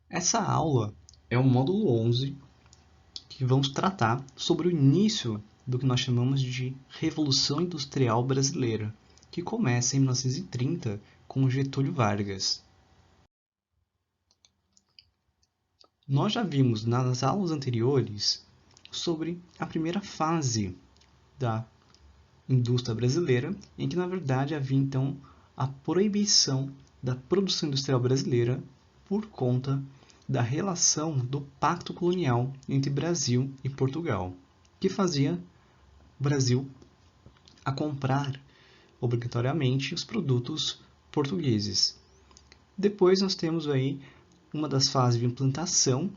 Essa aula é o módulo 11, que vamos tratar sobre o início do que nós chamamos de Revolução Industrial Brasileira, que começa em 1930 com Getúlio Vargas. Nós já vimos nas aulas anteriores sobre a primeira fase da indústria brasileira, em que na verdade havia então a proibição da produção industrial brasileira por conta da relação do pacto colonial entre Brasil e Portugal, que fazia o Brasil a comprar obrigatoriamente os produtos portugueses. Depois nós temos aí uma das fases de implantação,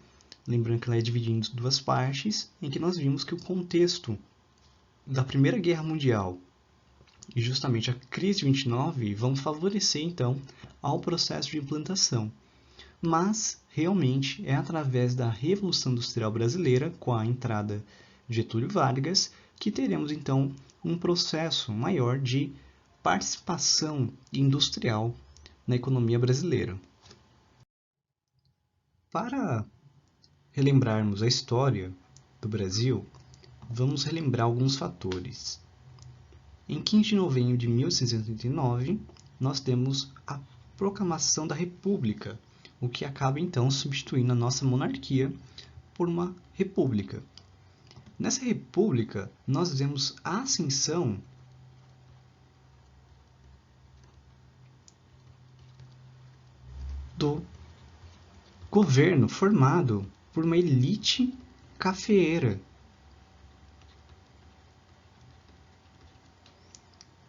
lembrando que ela é dividida em duas partes, em que nós vimos que o contexto da Primeira Guerra Mundial e justamente a crise de 29 vão favorecer então ao processo de implantação. Mas realmente é através da Revolução Industrial Brasileira, com a entrada de Getúlio Vargas, que teremos então um processo maior de participação industrial na economia brasileira. Para relembrarmos a história do Brasil, vamos relembrar alguns fatores. Em 15 de novembro de 1689, nós temos a proclamação da República, o que acaba então substituindo a nossa monarquia por uma república. Nessa república, nós vemos a ascensão do governo formado por uma elite cafeeira,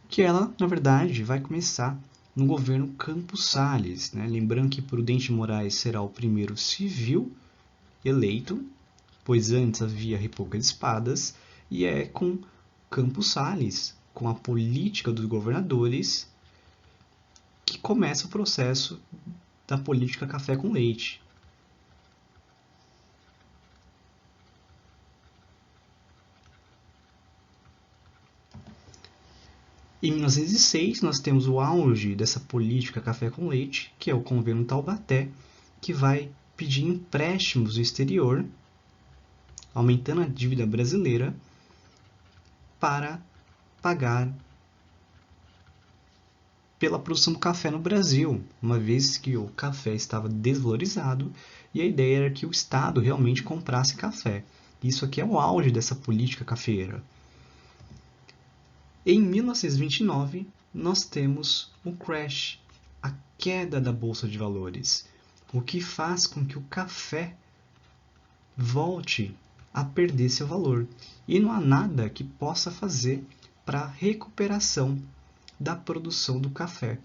que ela, na verdade, vai começar no governo Campos Salles, né? Lembrando que Prudente Moraes será o primeiro civil eleito, pois antes havia a República de Espadas, e é com Campos Salles, com a política dos governadores, que começa o processo da política café com leite. Em 1906, nós temos o auge dessa política café com leite, que é o Convênio Taubaté, que vai pedir empréstimos no exterior, aumentando a dívida brasileira, para pagar pela produção do café no Brasil, uma vez que o café estava desvalorizado e a ideia era que o Estado realmente comprasse café. Isso aqui é o auge dessa política cafeeira. Em 1929, nós temos o crash, a queda da Bolsa de Valores, o que faz com que o café volte a perder seu valor. E não há nada que possa fazer para a recuperação da produção do café.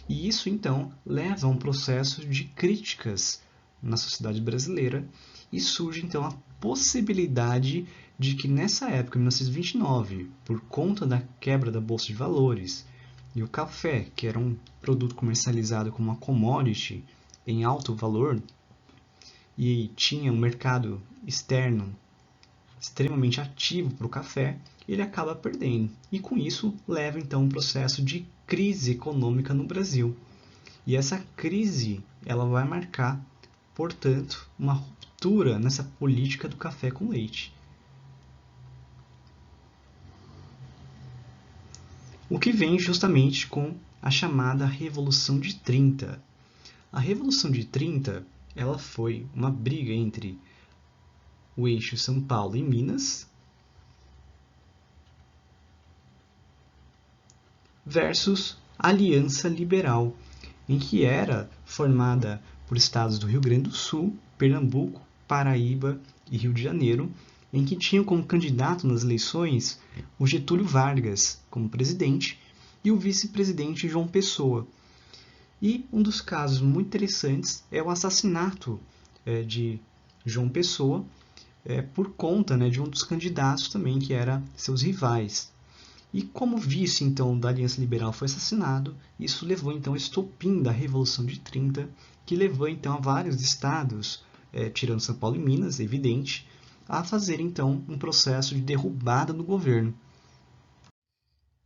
E isso, então, leva a um processo de críticas na sociedade brasileira e surge, então, a possibilidade de que nessa época, em 1929, por conta da quebra da Bolsa de Valores e o café, que era um produto comercializado como uma commodity em alto valor e tinha um mercado externo extremamente ativo para o café, ele acaba perdendo. E com isso leva então um processo de crise econômica no Brasil. E essa crise ela vai marcar, portanto, uma ruptura nessa política do café com leite. O que vem justamente com a chamada Revolução de 30. A Revolução de 30 ela foi uma briga entre o eixo São Paulo e Minas versus Aliança Liberal, em que era formada por estados do Rio Grande do Sul, Pernambuco, Paraíba e Rio de Janeiro, em que tinham como candidato nas eleições o Getúlio Vargas como presidente e o vice-presidente João Pessoa. E um dos casos muito interessantes é o assassinato de João Pessoa por conta de um dos candidatos também, que era seus rivais. E como o vice, então, da Aliança Liberal foi assassinado, isso levou, então, ao estopim da Revolução de 30, que levou, então, a vários estados, tirando São Paulo e Minas, evidente, a fazer, então, um processo de derrubada do governo.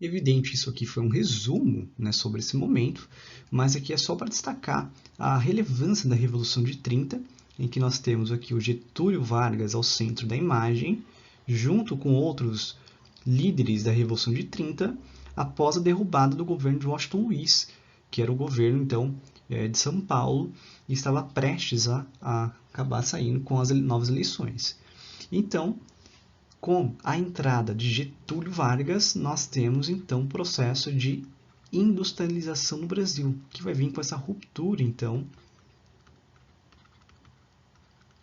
Evidente, isso aqui foi um resumo, né, sobre esse momento, mas aqui é só para destacar a relevância da Revolução de 30, em que nós temos aqui o Getúlio Vargas ao centro da imagem, junto com outros líderes da Revolução de 30, após a derrubada do governo de Washington Luiz, que era o governo, então, de São Paulo, e estava prestes a acabar saindo com as novas eleições. Então, com a entrada de Getúlio Vargas, nós temos então o processo de industrialização no Brasil, que vai vir com essa ruptura então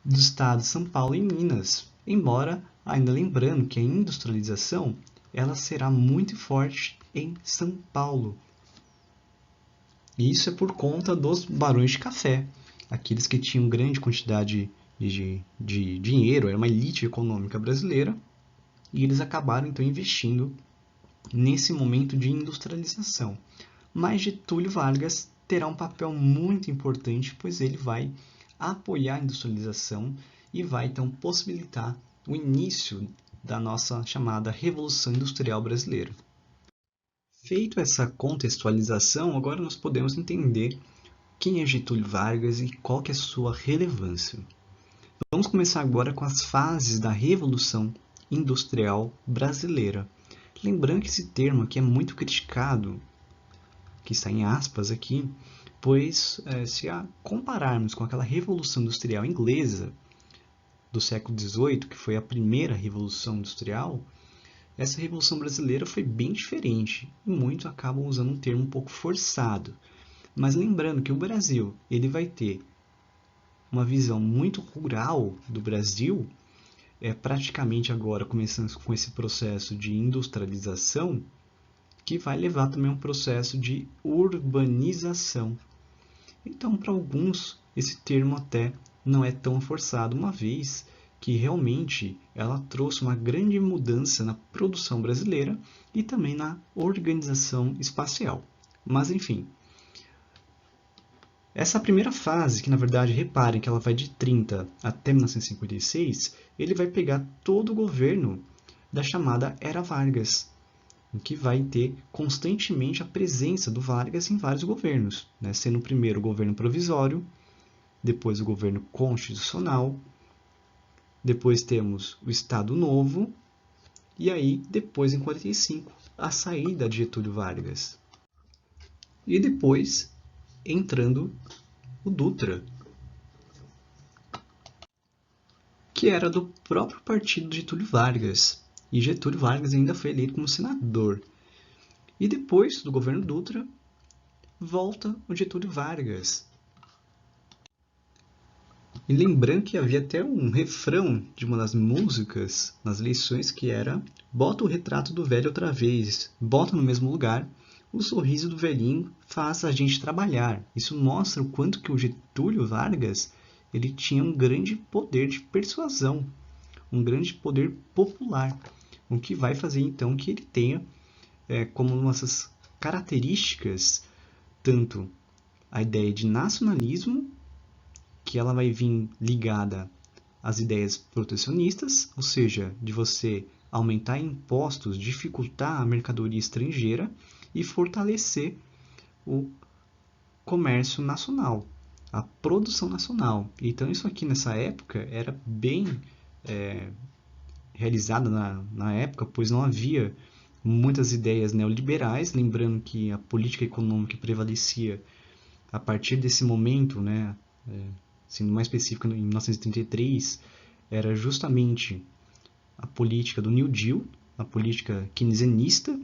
do estado de São Paulo e Minas. Embora, ainda lembrando que a industrialização ela será muito forte em São Paulo. E isso é por conta dos barões de café, aqueles que tinham grande quantidade de dinheiro, era uma elite econômica brasileira, e eles acabaram então investindo nesse momento de industrialização. Mas Getúlio Vargas terá um papel muito importante, pois ele vai apoiar a industrialização e vai então possibilitar o início da nossa chamada Revolução Industrial Brasileira. Feito essa contextualização, agora nós podemos entender quem é Getúlio Vargas e qual que é a sua relevância. Vamos começar agora com as fases da Revolução Industrial Brasileira. Lembrando que esse termo aqui é muito criticado, que está em aspas aqui, pois se compararmos com aquela Revolução Industrial Inglesa do século XVIII, que foi a primeira Revolução Industrial, essa Revolução Brasileira foi bem diferente e muitos acabam usando um termo um pouco forçado. Mas lembrando que o Brasil ele vai ter uma visão muito rural do Brasil, praticamente agora começando com esse processo de industrialização, que vai levar também a um processo de urbanização. Então, para alguns, esse termo até não é tão forçado, uma vez que realmente ela trouxe uma grande mudança na produção brasileira e também na organização espacial. Mas, enfim, essa primeira fase, que na verdade, reparem que ela vai de 30 até 1956, ele vai pegar todo o governo da chamada Era Vargas, em que vai ter constantemente a presença do Vargas em vários governos, né? Sendo o primeiro o governo provisório, depois o governo constitucional, depois temos o Estado Novo, e aí, depois, em 45, a saída de Getúlio Vargas. E depois, entrando o Dutra, que era do próprio partido de Getúlio Vargas. E Getúlio Vargas ainda foi eleito como senador. E depois do governo Dutra, volta o Getúlio Vargas. E lembrando que havia até um refrão de uma das músicas nas eleições que era: bota o retrato do velho outra vez, bota no mesmo lugar, o sorriso do velhinho faz a gente trabalhar. Isso mostra o quanto que o Getúlio Vargas ele tinha um grande poder de persuasão, um grande poder popular, o que vai fazer então que ele tenha como nossas características tanto a ideia de nacionalismo, que ela vai vir ligada às ideias protecionistas, ou seja, de você aumentar impostos, dificultar a mercadoria estrangeira e fortalecer o comércio nacional, a produção nacional. Então isso aqui nessa época era bem realizada na época, pois não havia muitas ideias neoliberais, lembrando que a política econômica que prevalecia a partir desse momento, né, sendo mais específico, em 1933, era justamente a política do New Deal, a política keynesianista,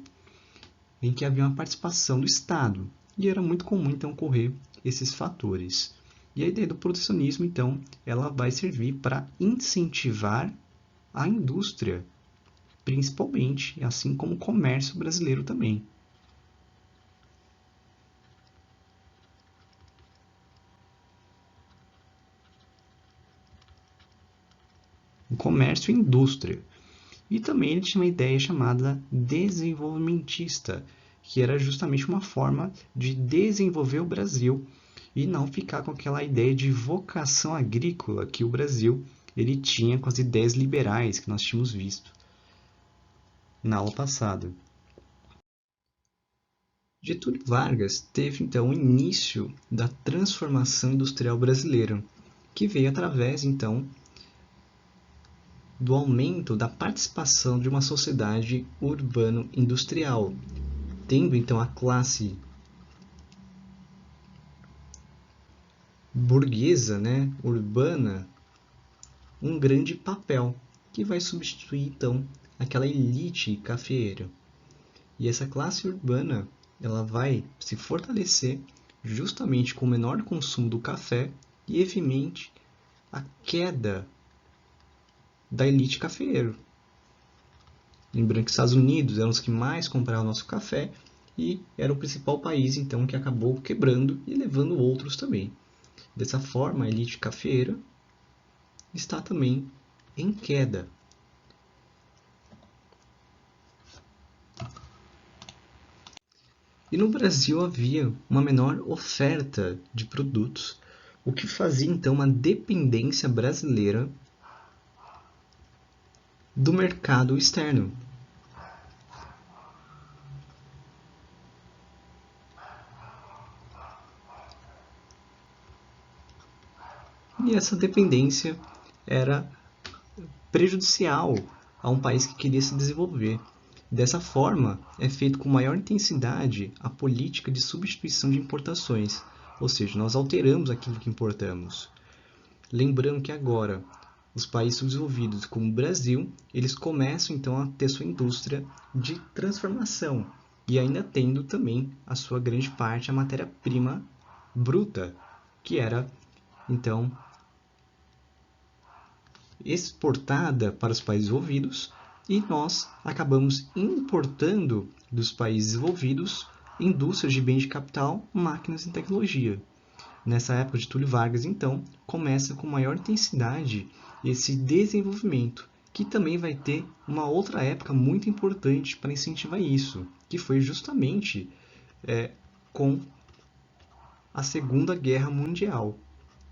em que havia uma participação do Estado. E era muito comum, então, ocorrer esses fatores. E a ideia do protecionismo, então, ela vai servir para incentivar a indústria, principalmente, assim como o comércio brasileiro também. O comércio e indústria. E também ele tinha uma ideia chamada desenvolvimentista, que era justamente uma forma de desenvolver o Brasil e não ficar com aquela ideia de vocação agrícola que o Brasil ele tinha com as ideias liberais que nós tínhamos visto na aula passada. Getúlio Vargas teve então o início da transformação industrial brasileira, que veio através então do aumento da participação de uma sociedade urbano-industrial, tendo então a classe burguesa, urbana, um grande papel, que vai substituir então aquela elite cafeeira. E essa classe urbana, ela vai se fortalecer justamente com o menor consumo do café e, evidentemente, a queda da elite cafeeira. Lembrando que os Estados Unidos eram os que mais compravam nosso café e era o principal país, então, que acabou quebrando e levando outros também. Dessa forma, a elite cafeeira está também em queda. E no Brasil havia uma menor oferta de produtos, o que fazia então uma dependência brasileira do mercado externo. E essa dependência era prejudicial a um país que queria se desenvolver. Dessa forma, é feito com maior intensidade a política de substituição de importações, ou seja, nós alteramos aquilo que importamos. Lembrando que agora, os países subdesenvolvidos, como o Brasil, eles começam então a ter sua indústria de transformação e ainda tendo também a sua grande parte a matéria-prima bruta, que era então exportada para os países desenvolvidos e nós acabamos importando dos países desenvolvidos indústrias de bens de capital, máquinas e tecnologia. Nessa época de Getúlio Vargas, então, começa com maior intensidade esse desenvolvimento, que também vai ter uma outra época muito importante para incentivar isso, que foi justamente com a Segunda Guerra Mundial.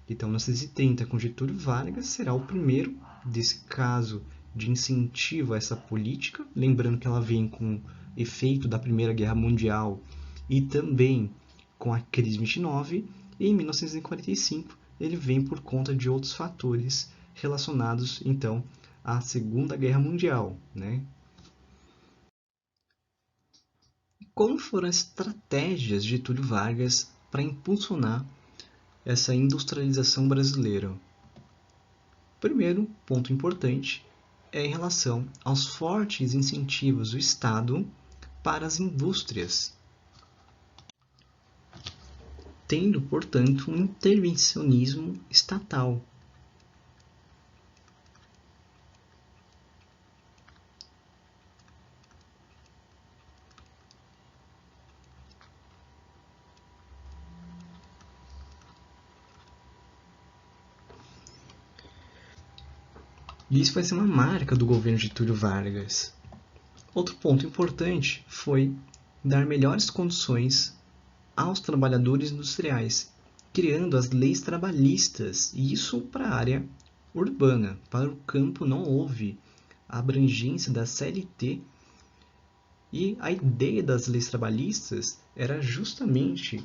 Então, 1930, com Getúlio Vargas, será o primeiro desse caso de incentivo a essa política, lembrando que ela vem com efeito da Primeira Guerra Mundial e também com a crise de 29, e em 1945 ele vem por conta de outros fatores relacionados, então, à Segunda Guerra Mundial. Como foram as estratégias de Getúlio Vargas para impulsionar essa industrialização brasileira? Primeiro ponto importante é em relação aos fortes incentivos do Estado para as indústrias, tendo, portanto, um intervencionismo estatal. E isso vai ser uma marca do governo de Getúlio Vargas. Outro ponto importante foi dar melhores condições aos trabalhadores industriais, criando as leis trabalhistas, e isso para a área urbana. Para o campo não houve a abrangência da CLT, e a ideia das leis trabalhistas era justamente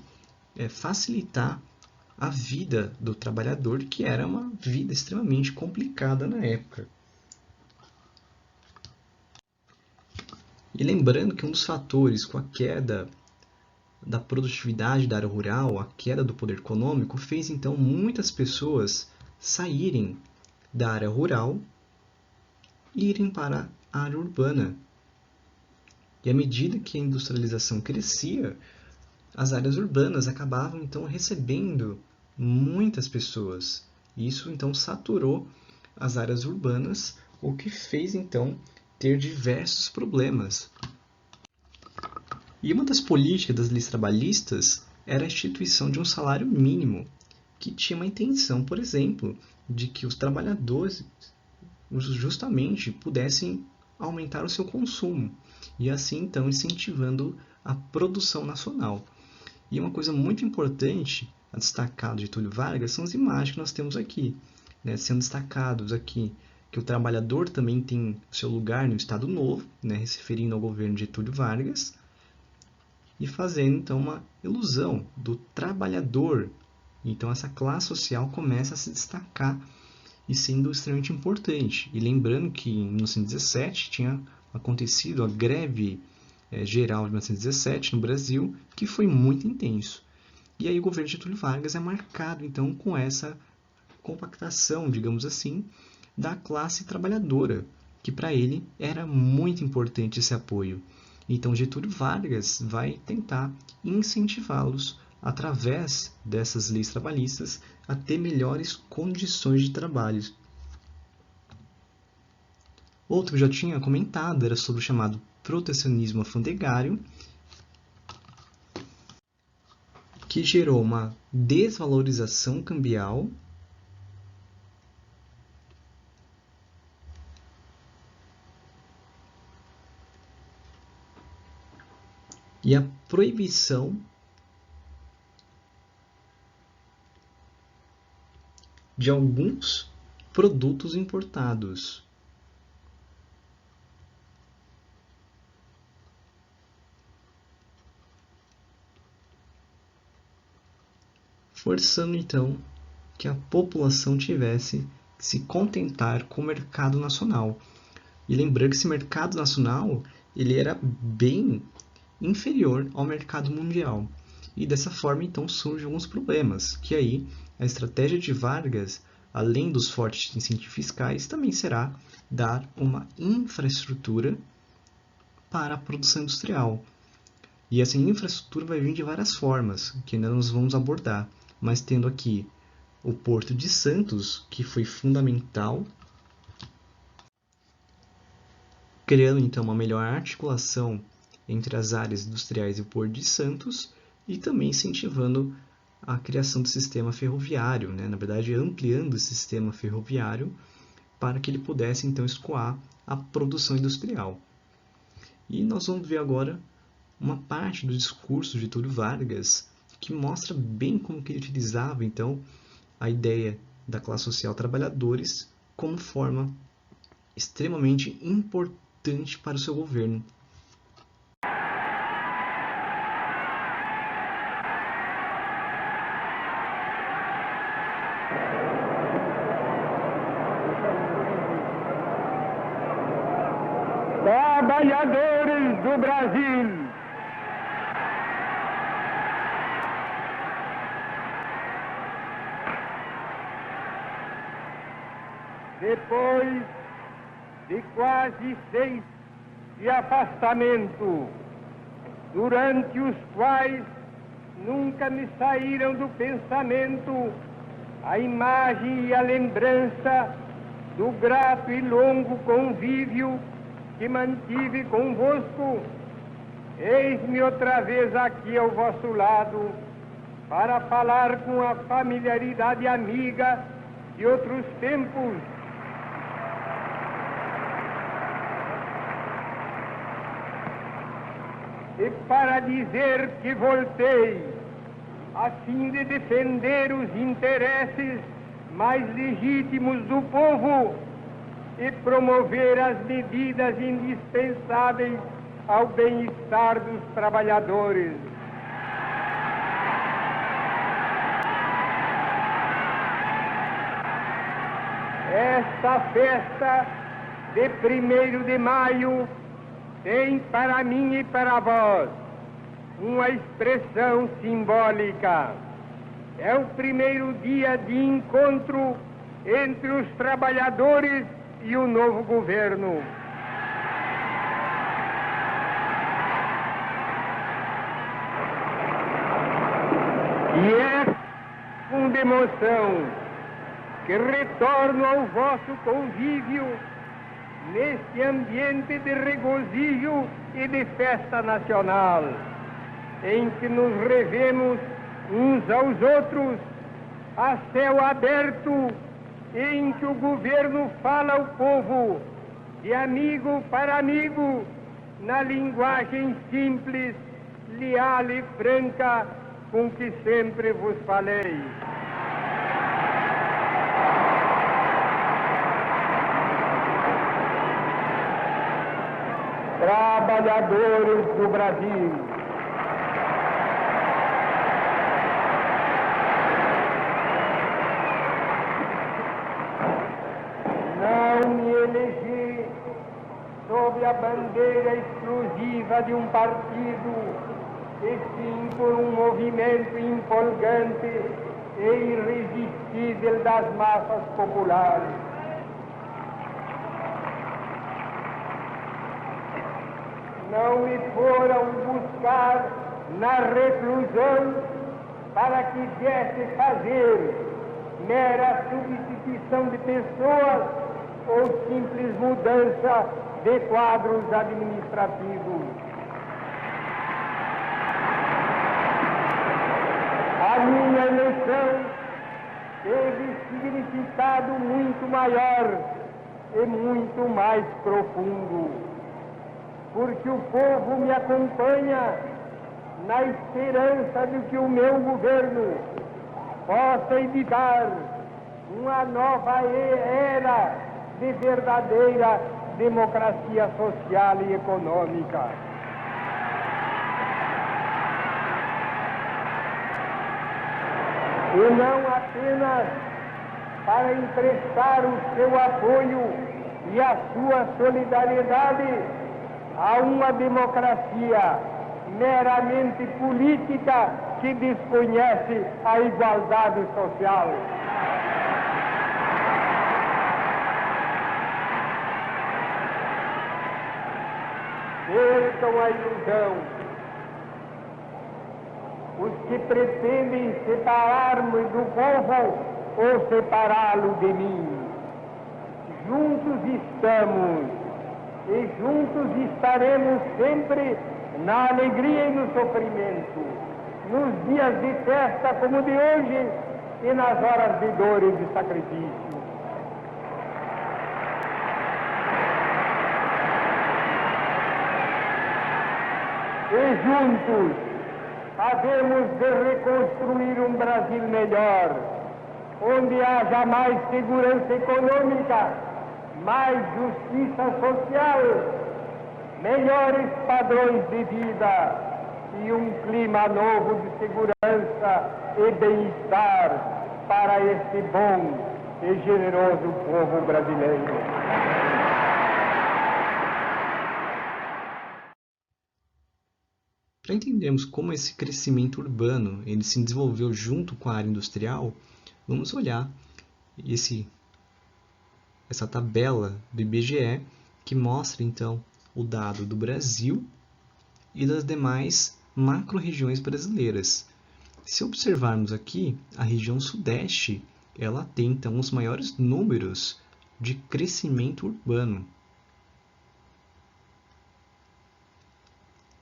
facilitar a vida do trabalhador, que era uma vida extremamente complicada na época. E lembrando que um dos fatores com a queda da produtividade da área rural, a queda do poder econômico, fez então muitas pessoas saírem da área rural e irem para a área urbana. E à medida que a industrialização crescia, as áreas urbanas acabavam então recebendo muitas pessoas. Isso então saturou as áreas urbanas, o que fez então ter diversos problemas. E uma das políticas das leis trabalhistas era a instituição de um salário mínimo, que tinha uma intenção, por exemplo, de que os trabalhadores justamente pudessem aumentar o seu consumo e assim então incentivando a produção nacional. E uma coisa muito importante a destacar de Getúlio Vargas são as imagens que nós temos aqui, sendo destacados aqui que o trabalhador também tem seu lugar no Estado Novo, se referindo ao governo de Getúlio Vargas, e fazendo então uma ilusão do trabalhador. Então essa classe social começa a se destacar e sendo extremamente importante. E lembrando que em 1917 tinha acontecido a greve geral de 1917 no Brasil, que foi muito intenso. E aí o governo de Getúlio Vargas é marcado então com essa compactação, digamos assim, da classe trabalhadora, que para ele era muito importante esse apoio. Então Getúlio Vargas vai tentar incentivá-los através dessas leis trabalhistas a ter melhores condições de trabalho. Outro que eu já tinha comentado era sobre o chamado protecionismo alfandegário, que gerou uma desvalorização cambial e a proibição de alguns produtos importados. Forçando então que a população tivesse que se contentar com o mercado nacional. E lembrando que esse mercado nacional ele era bem inferior ao mercado mundial. E dessa forma, então, surgem alguns problemas, que aí a estratégia de Vargas, além dos fortes incentivos fiscais, também será dar uma infraestrutura para a produção industrial. E essa infraestrutura vai vir de várias formas, que ainda nós vamos abordar, mas tendo aqui o Porto de Santos, que foi fundamental, criando então uma melhor articulação entre as áreas industriais e o Porto de Santos, e também incentivando a criação do sistema ferroviário, né? Na verdade, ampliando o sistema ferroviário para que ele pudesse então escoar a produção industrial. E nós vamos ver agora uma parte do discurso de Getúlio Vargas que mostra bem como que ele utilizava então a ideia da classe social trabalhadores como forma extremamente importante para o seu governo. Trabalhadores do Brasil, depois de quase 6 de afastamento, durante os quais nunca me saíram do pensamento a imagem e a lembrança do grato e longo convívio que mantive convosco, eis-me outra vez aqui ao vosso lado para falar com a familiaridade amiga de outros tempos. E para dizer que voltei a fim de defender os interesses mais legítimos do povo e promover as medidas indispensáveis ao bem-estar dos trabalhadores. Esta festa de 1º de maio tem para mim e para vós uma expressão simbólica. É o primeiro dia de encontro entre os trabalhadores e o novo governo. E é com emoção que retorno ao vosso convívio neste ambiente de regozijo e de festa nacional, em que nos revemos uns aos outros a céu aberto, em que o governo fala ao povo de amigo para amigo, na linguagem simples, leal e franca com que sempre vos falei. Trabalhadores do Brasil, bandeira exclusiva de um partido, e sim por um movimento empolgante e irresistível das massas populares. Não me foram buscar na reclusão para que viesse fazer mera substituição de pessoas ou simples mudança de quadros administrativos. A minha eleição teve significado muito maior e muito mais profundo, porque o povo me acompanha na esperança de que o meu governo possa editar uma nova era de verdadeira democracia social e econômica. E não apenas para emprestar o seu apoio e a sua solidariedade a uma democracia meramente política que desconhece a igualdade social. Percam a ilusão. Os que pretendem separar-me do povo ou separá-lo de mim. Juntos estamos e juntos estaremos sempre na alegria e no sofrimento, nos dias de festa como de hoje e nas horas de dor e de sacrifício. E juntos havemos de reconstruir um Brasil melhor, onde haja mais segurança econômica, mais justiça social, melhores padrões de vida e um clima novo de segurança e bem-estar para este bom e generoso povo brasileiro. Para entendermos como esse crescimento urbano ele se desenvolveu junto com a área industrial, vamos olhar essa tabela do IBGE que mostra então o dado do Brasil e das demais macro-regiões brasileiras. Se observarmos aqui, a região sudeste ela tem então os maiores números de crescimento urbano,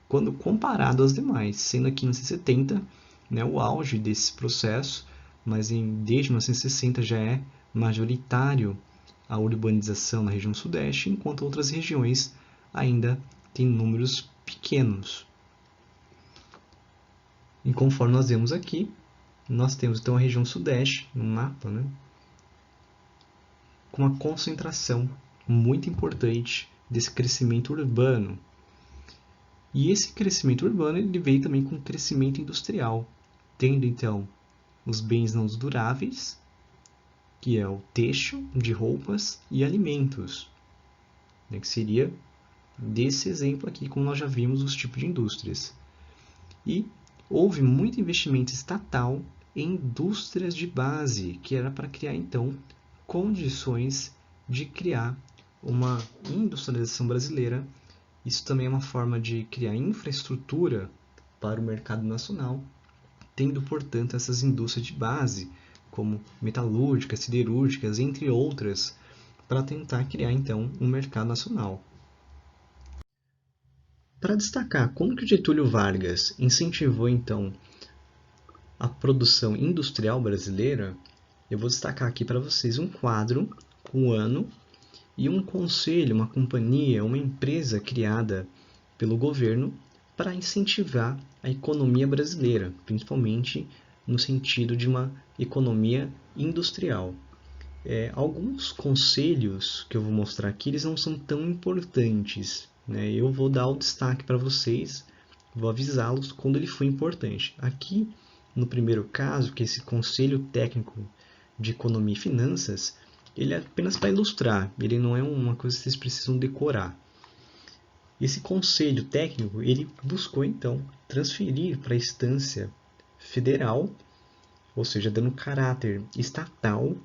quando comparado às demais, sendo aqui em 1970 o auge desse processo, mas desde 1960 já é majoritário a urbanização na região sudeste, enquanto outras regiões ainda têm números pequenos. E conforme nós vemos aqui, nós temos então a região sudeste no mapa, com uma concentração muito importante desse crescimento urbano. E esse crescimento urbano ele veio também com o crescimento industrial, tendo então os bens não duráveis, que é o têxtil, de roupas e alimentos, que seria desse exemplo aqui, como nós já vimos, os tipos de indústrias. E houve muito investimento estatal em indústrias de base, que era para criar então condições de criar uma industrialização brasileira. Isso também é uma forma de criar infraestrutura para o mercado nacional, tendo, portanto, essas indústrias de base, como metalúrgicas, siderúrgicas, entre outras, para tentar criar, então, um mercado nacional. Para destacar como que o Getúlio Vargas incentivou, então, a produção industrial brasileira, eu vou destacar aqui para vocês um quadro com o ano e um conselho, uma companhia, uma empresa criada pelo governo para incentivar a economia brasileira, principalmente no sentido de uma economia industrial. Alguns conselhos que eu vou mostrar aqui, eles não são tão importantes, Eu vou dar o destaque para vocês, vou avisá-los quando ele for importante. Aqui, no primeiro caso, que é esse Conselho Técnico de Economia e Finanças, ele é apenas para ilustrar, ele não é uma coisa que vocês precisam decorar. Esse conselho técnico ele buscou então transferir para a instância federal, ou seja, dando caráter estatal,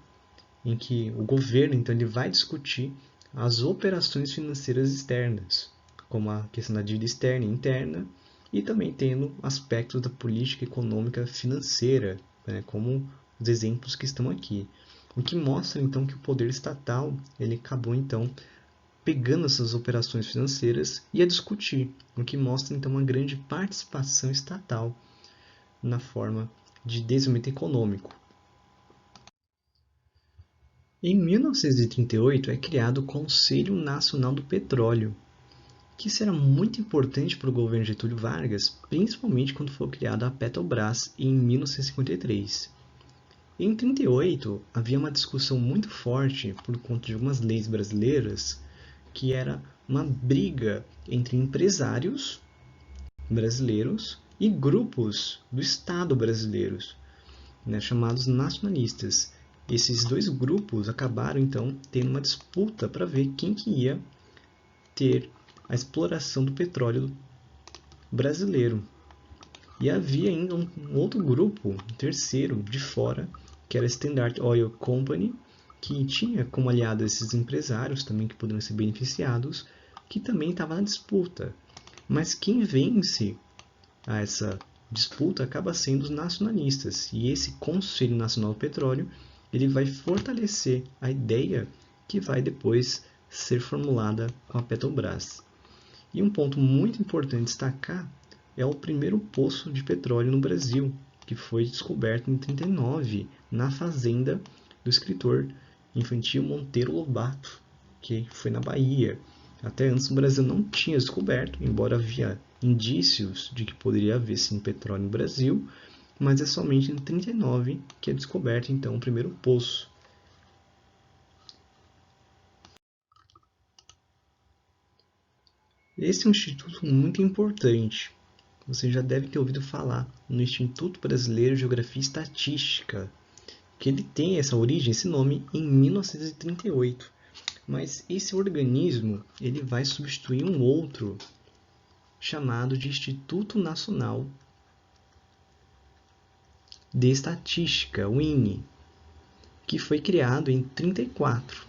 em que o governo então ele vai discutir as operações financeiras externas, como a questão da dívida externa e interna, e também tendo aspectos da política econômica financeira, né, como os exemplos que estão aqui. O que mostra então que o poder estatal ele acabou então pegando essas operações financeiras e a discutir, o que mostra então uma grande participação estatal na forma de desenvolvimento econômico. Em 1938 é criado o Conselho Nacional do Petróleo, que será muito importante para o governo Getúlio Vargas, principalmente quando for criada a Petrobras em 1953. Em 1938 havia uma discussão muito forte por conta de algumas leis brasileiras, que era uma briga entre empresários brasileiros e grupos do Estado brasileiros, né, chamados nacionalistas. Esses dois grupos acabaram então tendo uma disputa para ver quem que ia ter a exploração do petróleo brasileiro. E havia ainda um outro grupo, um terceiro, de fora, que era a Standard Oil Company, que tinha como aliado esses empresários também que poderiam ser beneficiados, que também estava na disputa. Mas quem vence a essa disputa acaba sendo os nacionalistas. E esse Conselho Nacional do Petróleo ele vai fortalecer a ideia que vai depois ser formulada com a Petrobras. E um ponto muito importante destacar é o primeiro poço de petróleo no Brasil, que foi descoberto em 1939 na fazenda do escritor infantil Monteiro Lobato, que foi na Bahia. Até antes o Brasil não tinha descoberto, embora havia indícios de que poderia haver sim petróleo no Brasil, mas é somente em 1939 que é descoberto então o primeiro poço. Esse é um instituto muito importante. Você já deve ter ouvido falar no Instituto Brasileiro de Geografia e Estatística, que ele tem essa origem, esse nome, em 1938. Mas esse organismo ele vai substituir um outro chamado de Instituto Nacional de Estatística, o INE, que foi criado em 1934.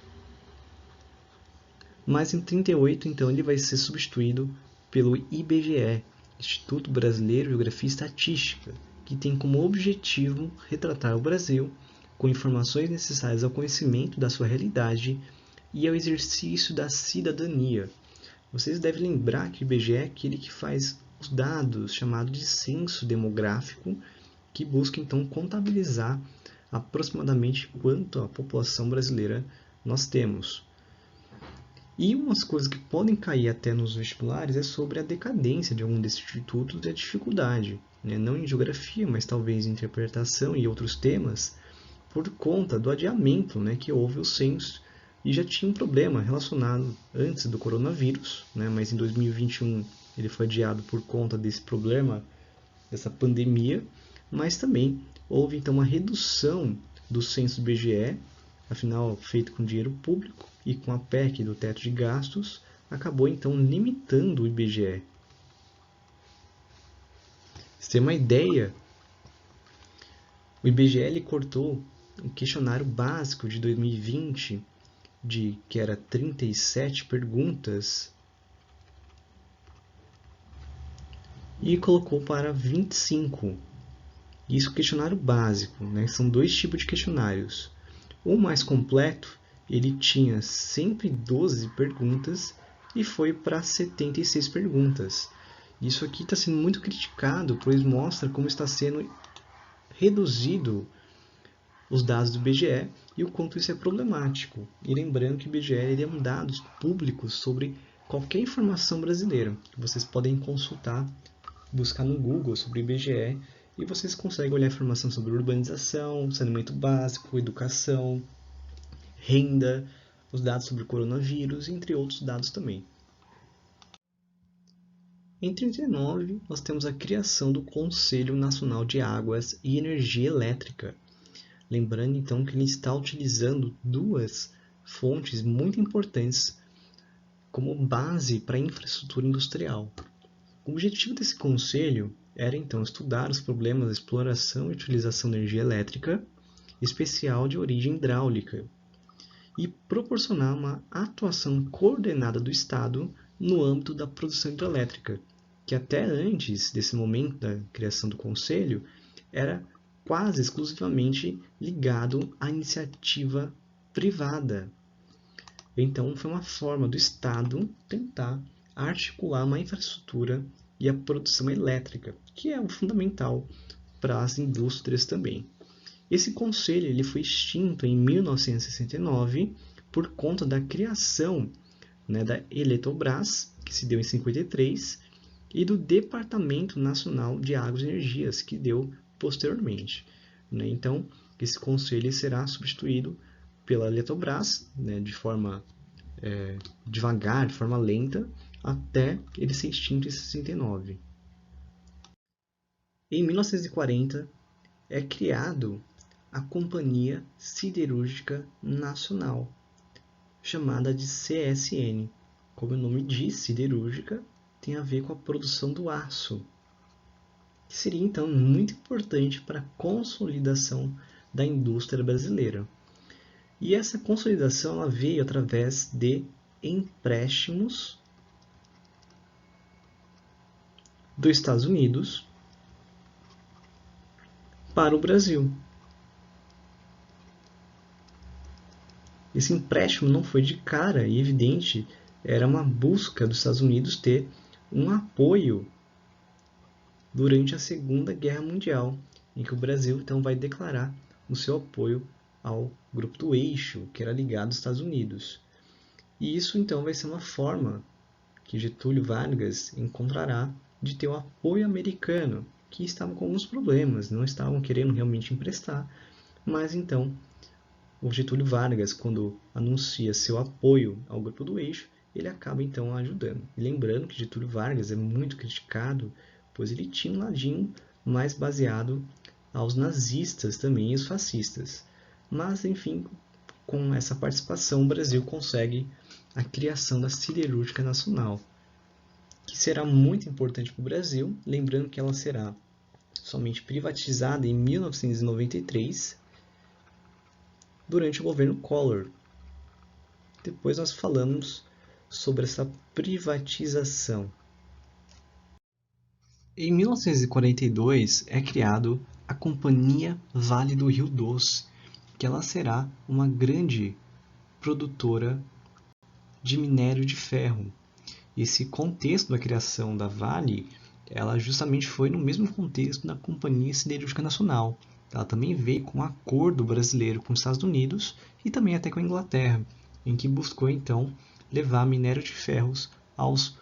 Mas em 1938, então, ele vai ser substituído pelo IBGE, Instituto Brasileiro de Geografia e Estatística, que tem como objetivo retratar o Brasil com informações necessárias ao conhecimento da sua realidade e ao exercício da cidadania. Vocês devem lembrar que o IBGE é aquele que faz os dados chamados de censo demográfico, que busca então contabilizar aproximadamente quanto a população brasileira nós temos. E umas coisas que podem cair até nos vestibulares é sobre a decadência de algum desses institutos e a dificuldade, né? Não em geografia, mas talvez em interpretação e outros temas, por conta do adiamento, né, que houve o censo e já tinha um problema relacionado antes do coronavírus, né, mas em 2021 ele foi adiado por conta desse problema, dessa pandemia, mas também houve então uma redução do censo do IBGE, afinal feito com dinheiro público, e com a PEC do teto de gastos, acabou então limitando o IBGE. Você tem uma ideia? O IBGE ele cortou o questionário básico de 2020, que era 37 perguntas, e colocou para 25. Isso é o questionário básico, né? São dois tipos de questionários. O mais completo ele tinha 112 perguntas e foi para 76 perguntas. Isso aqui está sendo muito criticado, pois mostra como está sendo reduzido os dados do IBGE e o quanto isso é problemático. E lembrando que o IBGE ele é um dados públicos sobre qualquer informação brasileira. Vocês podem consultar, buscar no Google sobre o IBGE e vocês conseguem olhar informação sobre urbanização, saneamento básico, educação, renda, os dados sobre o coronavírus, entre outros dados também. Em 1939, nós temos a criação do Conselho Nacional de Águas e Energia Elétrica. Lembrando, então, que ele está utilizando duas fontes muito importantes como base para a infraestrutura industrial. O objetivo desse conselho era, então, estudar os problemas da exploração e utilização da energia elétrica, especial de origem hidráulica, e proporcionar uma atuação coordenada do Estado no âmbito da produção hidrelétrica, que até antes desse momento da criação do Conselho era quase exclusivamente ligado à iniciativa privada. Então, foi uma forma do Estado tentar articular uma infraestrutura e a produção elétrica, que é o fundamental para as indústrias também. Esse conselho ele foi extinto em 1969 por conta da criação, da Eletrobras, que se deu em 53, e do Departamento Nacional de Águas e Energias, que deu posteriormente. Então, esse conselho será substituído pela Eletrobras, de forma devagar, de forma lenta, até ele ser extinto em 69. Em 1940, é criado a Companhia Siderúrgica Nacional, chamada de CSN. Como o nome diz, siderúrgica, tem a ver com a produção do aço, que seria então muito importante para a consolidação da indústria brasileira. E essa consolidação ela veio através de empréstimos dos Estados Unidos para o Brasil. Esse empréstimo não foi de cara e evidente, era uma busca dos Estados Unidos ter um apoio durante a Segunda Guerra Mundial, em que o Brasil então vai declarar o seu apoio ao Grupo do Eixo, que era ligado aos Estados Unidos. E isso então vai ser uma forma que Getúlio Vargas encontrará de ter o apoio americano, que estavam com alguns problemas, não estavam querendo realmente emprestar, mas então o Getúlio Vargas, quando anuncia seu apoio ao Grupo do Eixo, ele acaba então ajudando. E lembrando que Getúlio Vargas é muito criticado, pois ele tinha um ladinho mais baseado aos nazistas também e os fascistas. Mas, enfim, com essa participação, o Brasil consegue a criação da Siderúrgica Nacional, que será muito importante para o Brasil, lembrando que ela será somente privatizada em 1993, durante o governo Collor. Depois nós falamos sobre essa privatização. Em 1942 é criado a Companhia Vale do Rio Doce, que ela será uma grande produtora de minério de ferro. Esse contexto da criação da Vale, ela justamente foi no mesmo contexto da Companhia Siderúrgica Nacional. Ela também veio com um acordo brasileiro com os Estados Unidos e também até com a Inglaterra, em que buscou então levar minério de ferros aos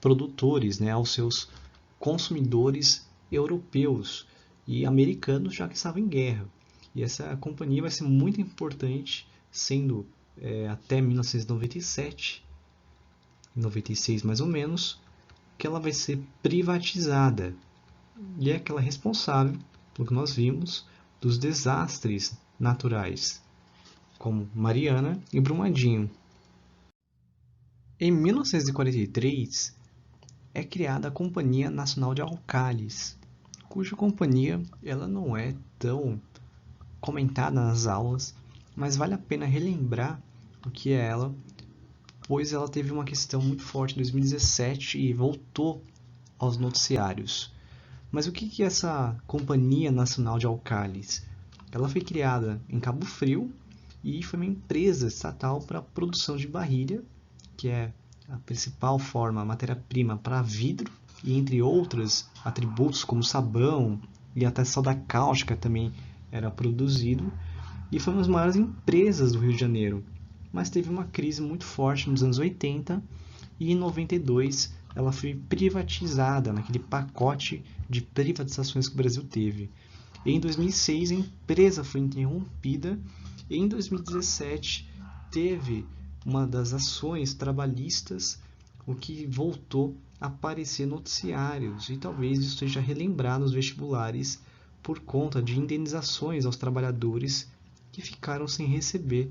produtores, aos seus consumidores europeus e americanos, já que estavam em guerra. E essa companhia vai ser muito importante, sendo até 1997, 96 mais ou menos, que ela vai ser privatizada. E é aquela responsável, pelo que nós vimos, dos desastres naturais, como Mariana e Brumadinho. Em 1943, é criada a Companhia Nacional de Alcális, cuja companhia ela não é tão comentada nas aulas, mas vale a pena relembrar o que é ela, pois ela teve uma questão muito forte em 2017 e voltou aos noticiários. Mas o que é essa Companhia Nacional de Alcális? Ela foi criada em Cabo Frio e foi uma empresa estatal para a produção de barrilha, que é a principal forma, a matéria-prima para vidro, e entre outros atributos como sabão e até soda cáustica também era produzido, e foi uma das maiores empresas do Rio de Janeiro. Mas teve uma crise muito forte nos anos 80 e em 92 ela foi privatizada naquele pacote de privatizações que o Brasil teve. Em 2006 a empresa foi interrompida e em 2017 teve uma das ações trabalhistas, o que voltou a aparecer noticiários e talvez isso seja relembrado nos vestibulares por conta de indenizações aos trabalhadores que ficaram sem receber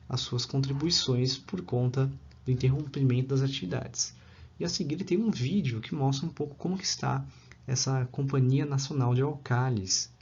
as suas contribuições por conta do interrompimento das atividades. E a seguir tem um vídeo que mostra um pouco como que está essa Companhia Nacional de Alcalis.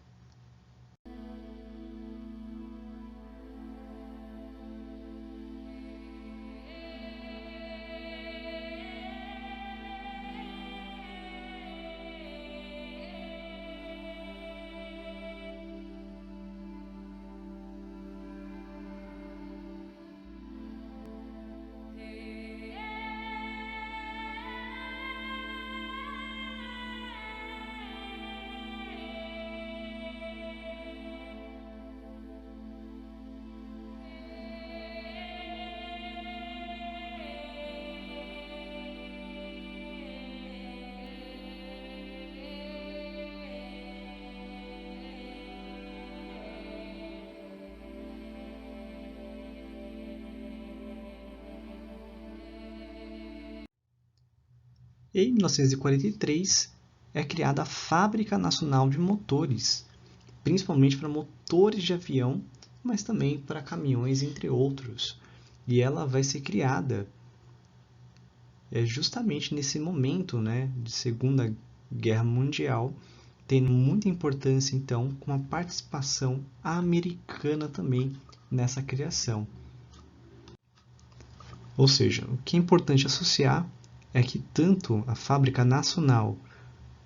Em 1943, é criada a Fábrica Nacional de Motores, principalmente para motores de avião, mas também para caminhões, entre outros. E ela vai ser criada justamente nesse momento, né, de Segunda Guerra Mundial, tendo muita importância, então, com a participação americana também nessa criação. Ou seja, o que é importante associar é que tanto a Fábrica Nacional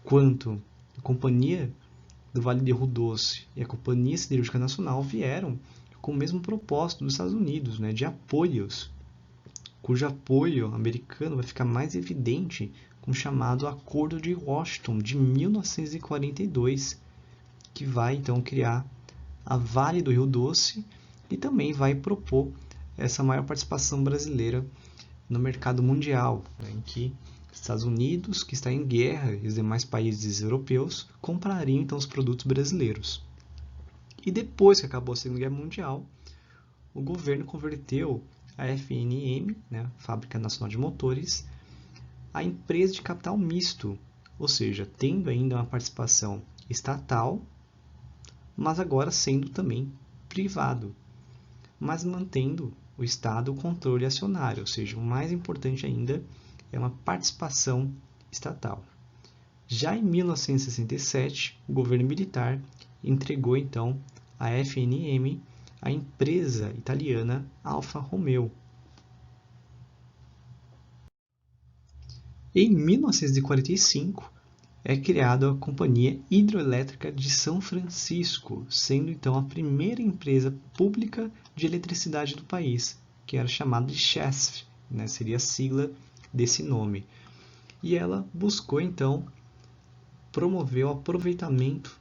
quanto a Companhia do Vale do Rio Doce e a Companhia Siderúrgica Nacional vieram com o mesmo propósito dos Estados Unidos, né, de apoios, cujo apoio americano vai ficar mais evidente com o chamado Acordo de Washington de 1942, que vai então criar a Vale do Rio Doce e também vai propor essa maior participação brasileira no mercado mundial, né, em que Estados Unidos, que está em guerra, e os demais países europeus comprariam então os produtos brasileiros. E depois que acabou a Segunda Guerra Mundial, o governo converteu a FNM, né, Fábrica Nacional de Motores, a empresa de capital misto, ou seja, tendo ainda uma participação estatal, mas agora sendo também privado, mas mantendo o Estado o controle acionário, ou seja, o mais importante ainda é uma participação estatal. Já em 1967, o governo militar entregou então a FNM à empresa italiana Alfa Romeo. Em 1945, é criada a Companhia Hidroelétrica de São Francisco, sendo então a primeira empresa pública de eletricidade do país, que era chamada de CHESF, né? Seria a sigla desse nome. E ela buscou então promover o aproveitamento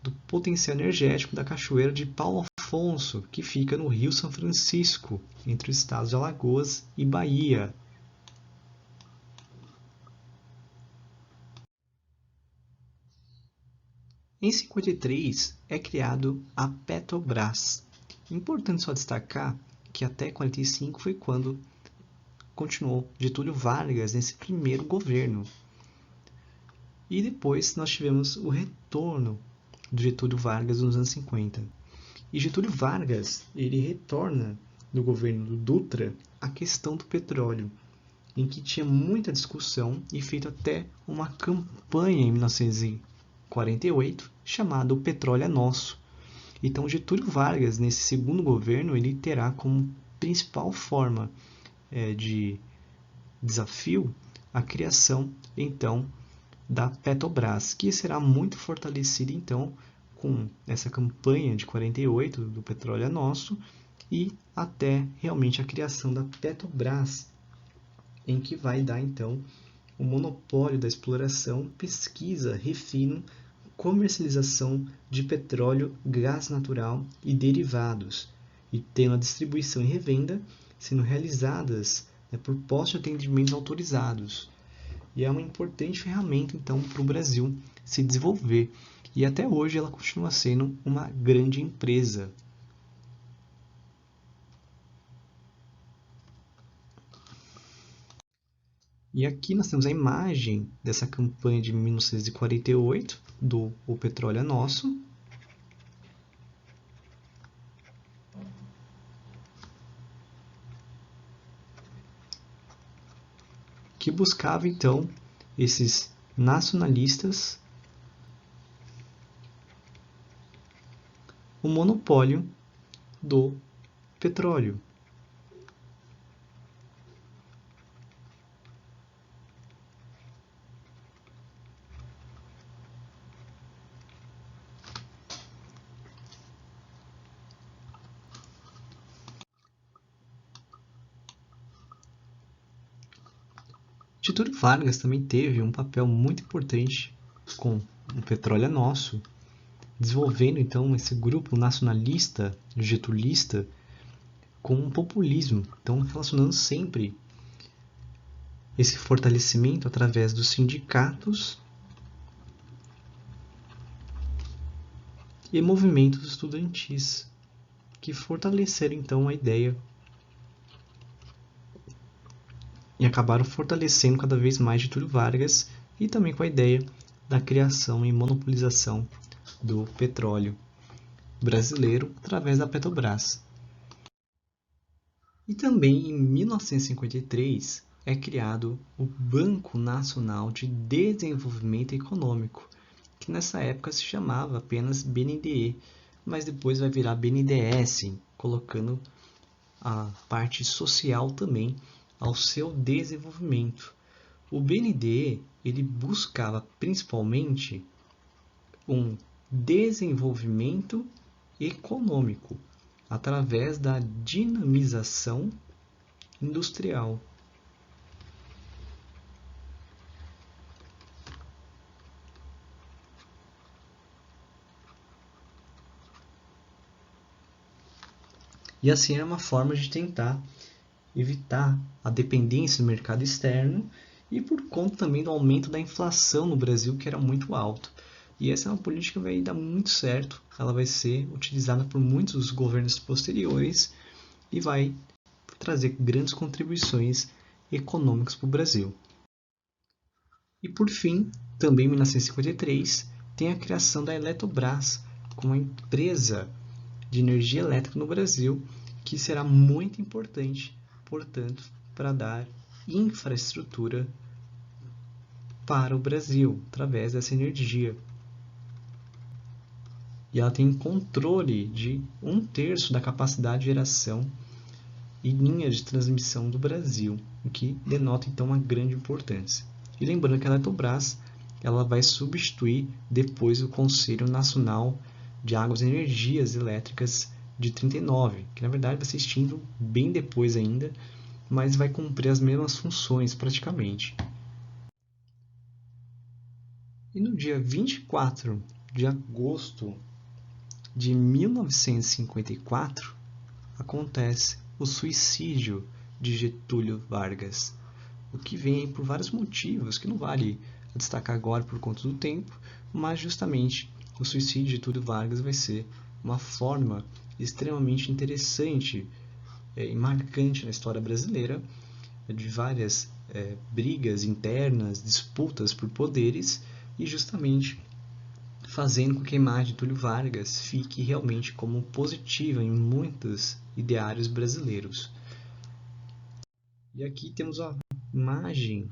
do potencial energético da cachoeira de Paulo Afonso, que fica no Rio São Francisco, entre os estados de Alagoas e Bahia. Em 53 é criado a Petrobras. Importante só destacar que até 45 foi quando continuou Getúlio Vargas nesse primeiro governo. E depois nós tivemos o retorno do Getúlio Vargas nos anos 50. E Getúlio Vargas, ele retorna no governo do Dutra a questão do petróleo, em que tinha muita discussão e feito até uma campanha em 1948 chamada O Petróleo é Nosso. Então Getúlio Vargas, nesse segundo governo, ele terá como principal forma de desafio a criação então da Petrobras, que será muito fortalecida então com essa campanha de 48 do Petróleo é Nosso e até realmente a criação da Petrobras, em que vai dar então o monopólio da exploração, pesquisa, refino, comercialização de petróleo, gás natural e derivados, e tendo a distribuição e revenda sendo realizadas por postos de atendimento autorizados. E é uma importante ferramenta então para o Brasil se desenvolver, e até hoje ela continua sendo uma grande empresa. E aqui nós temos a imagem dessa campanha de 1948 do O Petróleo é Nosso. que buscava então esses nacionalistas o monopólio do petróleo. Getúlio Vargas também teve um papel muito importante com o Petróleo é Nosso, desenvolvendo então esse grupo nacionalista, getulista, com um populismo, então relacionando sempre esse fortalecimento através dos sindicatos e movimentos estudantis, que fortaleceram então a ideia e acabaram fortalecendo cada vez mais Getúlio Vargas e também com a ideia da criação e monopolização do petróleo brasileiro através da Petrobras. E também em 1953 é criado o Banco Nacional de Desenvolvimento Econômico, que nessa época se chamava apenas BNDE, mas depois vai virar BNDES, colocando a parte social também ao seu desenvolvimento. O BNDE ele buscava principalmente um desenvolvimento econômico através da dinamização industrial. E assim é uma forma de tentar evitar a dependência do mercado externo e por conta também do aumento da inflação no Brasil, que era muito alto. E essa é uma política que vai dar muito certo, ela vai ser utilizada por muitos dos governos posteriores e vai trazer grandes contribuições econômicas para o Brasil. E por fim, também em 1953, tem a criação da Eletrobras, como uma empresa de energia elétrica no Brasil, que será muito importante, portanto, para dar infraestrutura para o Brasil, através dessa energia. E ela tem controle de 1/3 da capacidade de geração e linha de transmissão do Brasil, o que denota então uma grande importância. E lembrando que a Eletrobras ela vai substituir depois o Conselho Nacional de Águas e Energias Elétricas de 39, que na verdade vai ser extinto bem depois ainda, mas vai cumprir as mesmas funções praticamente. E no dia 24 de agosto de 1954 acontece o suicídio de Getúlio Vargas, o que vem por vários motivos que não vale destacar agora por conta do tempo, mas justamente o suicídio de Getúlio Vargas vai ser uma forma extremamente interessante e marcante na história brasileira de várias brigas internas, disputas por poderes e justamente fazendo com que a imagem de Getúlio Vargas fique realmente como positiva em muitos ideários brasileiros. E aqui temos a imagem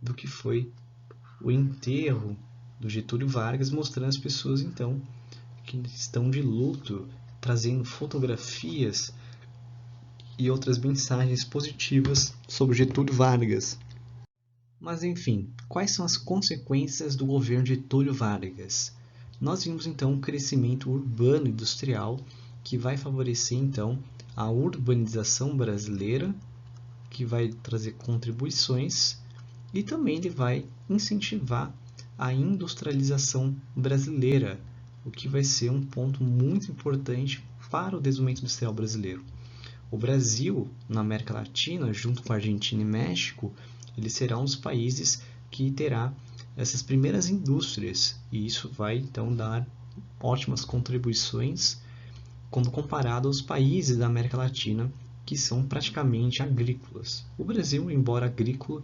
do que foi o enterro do Getúlio Vargas, mostrando as pessoas então que estão de luto, trazendo fotografias e outras mensagens positivas sobre Getúlio Vargas. Mas enfim, quais são as consequências do governo de Getúlio Vargas? Nós vimos então um crescimento urbano industrial que vai favorecer então a urbanização brasileira, que vai trazer contribuições e também ele vai incentivar a industrialização brasileira, o que vai ser um ponto muito importante para o desenvolvimento industrial brasileiro. O Brasil, na América Latina, junto com a Argentina e México, ele será um dos países que terá essas primeiras indústrias, e isso vai então dar ótimas contribuições quando comparado aos países da América Latina que são praticamente agrícolas. O Brasil, embora agrícola,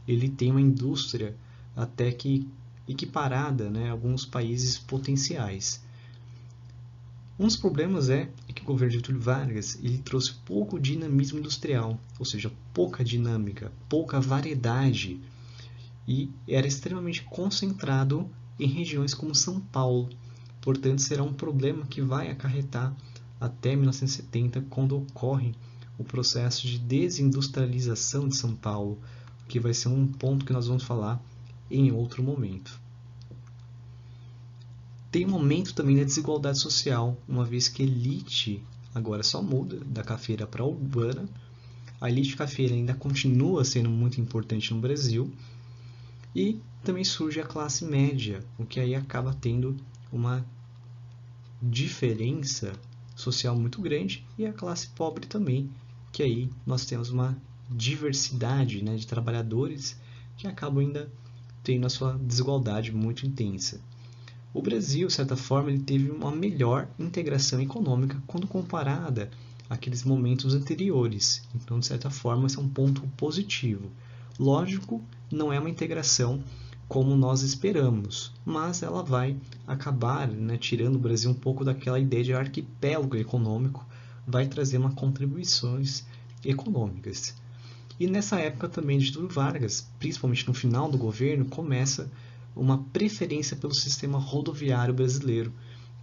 ele tem uma indústria até que equiparada, a alguns países potenciais. Um dos problemas é que o governo de Getúlio Vargas ele trouxe pouco dinamismo industrial, ou seja, pouca dinâmica, pouca variedade, e era extremamente concentrado em regiões como São Paulo. Portanto, será um problema que vai acarretar até 1970, quando ocorre o processo de desindustrialização de São Paulo, que vai ser um ponto que nós vamos falar em outro momento. Tem um aumento também da desigualdade social, uma vez que a elite agora só muda da cafeira para a urbana. A elite cafeira ainda continua sendo muito importante no Brasil, e também surge a classe média, o que aí acaba tendo uma diferença social muito grande, e a classe pobre também, que aí nós temos uma diversidade, né, de trabalhadores que acabam ainda tendo a sua desigualdade muito intensa. O Brasil, de certa forma, ele teve uma melhor integração econômica quando comparada àqueles momentos anteriores. Então, de certa forma, esse é um ponto positivo. Lógico, não é uma integração como nós esperamos, mas ela vai acabar, né, tirando o Brasil um pouco daquela ideia de arquipélago econômico, vai trazer uma contribuições econômicas. E nessa época também de Getúlio Vargas, principalmente no final do governo, começa uma preferência pelo sistema rodoviário brasileiro,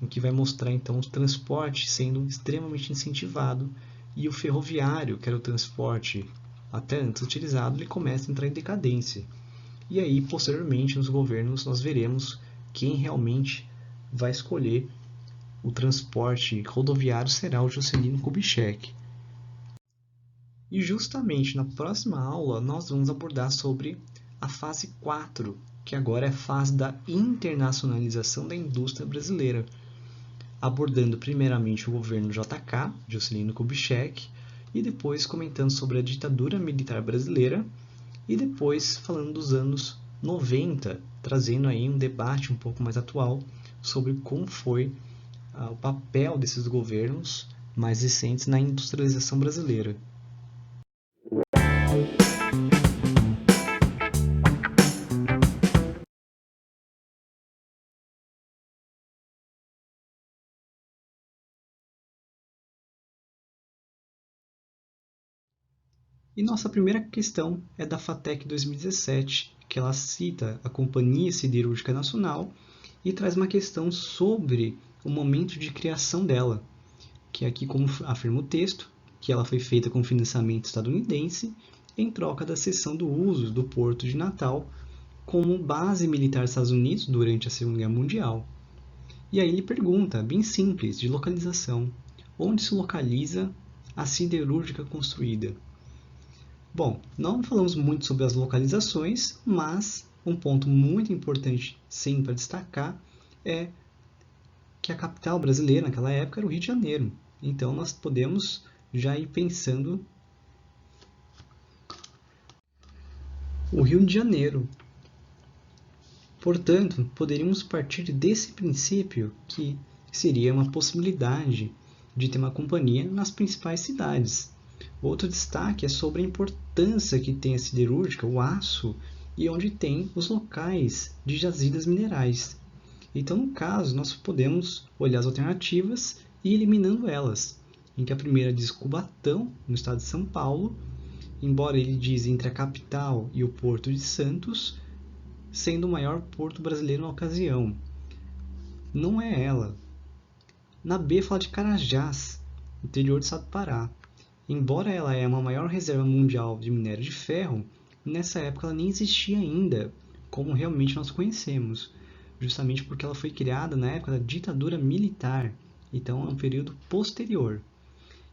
o que vai mostrar então o transporte sendo extremamente incentivado, e o ferroviário, que era o transporte até antes utilizado, ele começa a entrar em decadência. E aí, posteriormente, nos governos, nós veremos quem realmente vai escolher o transporte rodoviário será o Juscelino Kubitschek. E justamente na próxima aula nós vamos abordar sobre a fase 4, que agora é a fase da internacionalização da indústria brasileira, abordando primeiramente o governo JK, Juscelino Kubitschek, e depois comentando sobre a ditadura militar brasileira, e depois falando dos anos 90, trazendo aí um debate um pouco mais atual sobre como foi o papel desses governos mais recentes na industrialização brasileira. E nossa primeira questão é da FATEC 2017, que ela cita a Companhia Siderúrgica Nacional e traz uma questão sobre o momento de criação dela, que aqui, como afirma o texto, que ela foi feita com financiamento estadunidense em troca da cessão do uso do Porto de Natal como base militar dos Estados Unidos durante a Segunda Guerra Mundial. E aí ele pergunta, bem simples, de localização, onde se localiza a siderúrgica construída? Bom, não falamos muito sobre as localizações, mas um ponto muito importante sim para destacar é que a capital brasileira naquela época era o Rio de Janeiro. Então nós podemos já ir pensando o Rio de Janeiro. Portanto, poderíamos partir desse princípio que seria uma possibilidade de ter uma companhia nas principais cidades. Outro destaque é sobre a importância que tem a siderúrgica, o aço, e onde tem os locais de jazidas minerais. Então, no caso, nós podemos olhar as alternativas e ir eliminando elas, em que a primeira diz Cubatão, no estado de São Paulo, embora ele diz entre a capital e o Porto de Santos, sendo o maior porto brasileiro na ocasião. Não é ela. Na B fala de Carajás, interior do estado do Pará. Embora ela é uma maior reserva mundial de minério de ferro, nessa época ela nem existia ainda, como realmente nós conhecemos, justamente porque ela foi criada na época da ditadura militar, então é um período posterior.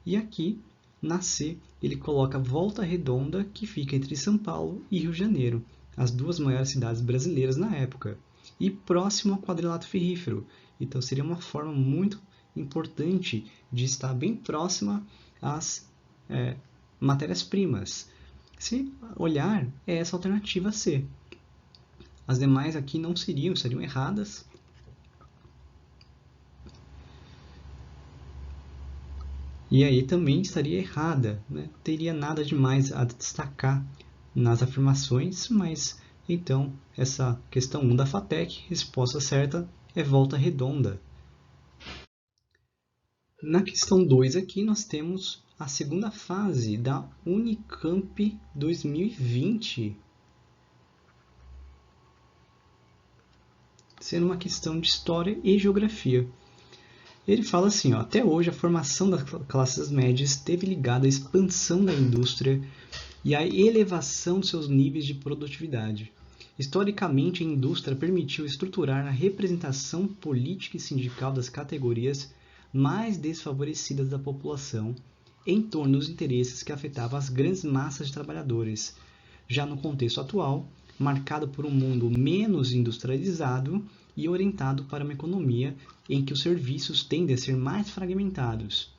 E aqui, na C, ele coloca Volta Redonda, que fica entre São Paulo e Rio de Janeiro, as duas maiores cidades brasileiras na época, e próximo ao quadrilátero ferrífero, então seria uma forma muito importante de estar bem próxima às matérias-primas. Se olhar, é essa alternativa C. As demais aqui não seriam erradas. E aí também estaria errada, né? Teria nada demais a destacar nas afirmações, mas então essa questão 1 da FATEC, resposta certa é Volta Redonda. Na questão 2 aqui, nós temos a segunda fase da Unicamp 2020, sendo uma questão de História e Geografia. Ele fala assim, ó, até hoje a formação das classes médias esteve ligada à expansão da indústria e à elevação de seus níveis de produtividade. Historicamente, a indústria permitiu estruturar a representação política e sindical das categorias mais desfavorecidas da população em torno dos interesses que afetavam as grandes massas de trabalhadores. Já no contexto atual, marcado por um mundo menos industrializado e orientado para uma economia em que os serviços tendem a ser mais fragmentados